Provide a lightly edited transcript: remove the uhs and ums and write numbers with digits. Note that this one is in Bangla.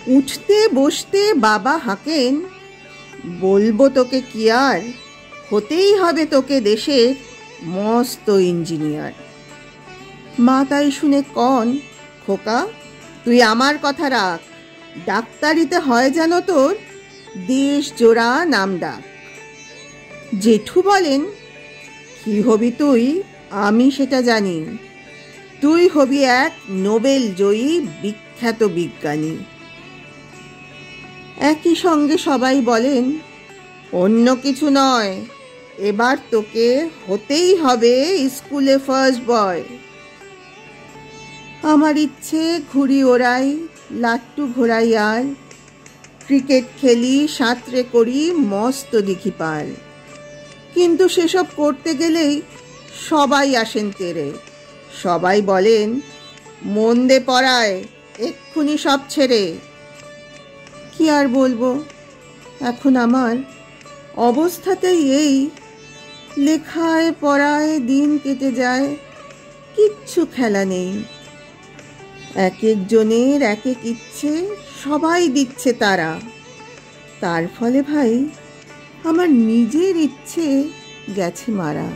উঠতে বসতে বাবা হাঁকেন, বলবো তোকে কি আর, হতেই হবে তোকে দেশের মস্ত ইঞ্জিনিয়ার। মা তাই শুনে কন, খোকা তুই আমার কথা রাখ, ডাক্তারিতে হয় যেন তোর দেশ জোড়া নাম ডাক। জেঠু বলেন, কি হবি তুই আমি সেটা জানি, তুই হবি এক নোবেল জয়ী বিখ্যাত বিজ্ঞানী। একই সঙ্গে সবাই বলেন, অন্য কিছু নয়, এবার তোকে হতেই হবে স্কুলে ফার্স্ট বয়। আমার ইচ্ছে ঘুড়ি ওড়াই, লাট্টু ঘোড়াই, আর ক্রিকেট খেলি, সাঁতরে করি মস্ত দিঘি পার। কিন্তু সেসব করতে গেলেই সবাই আসেন তেরে, সবাই বলেন, মন দে পড়ায়, এক্ষুনি সব ছেড়ে। কি আর বলবো, এখন আমার অবস্থাতেই এই, লেখায় পড়ায় দিন কেটে যায়, কিচ্ছু খেলা নেই। এক একজনের এক এক ইচ্ছে সবাই দিচ্ছে তারা, তার ফলে ভাই আমার নিজের ইচ্ছে গেছে মারা।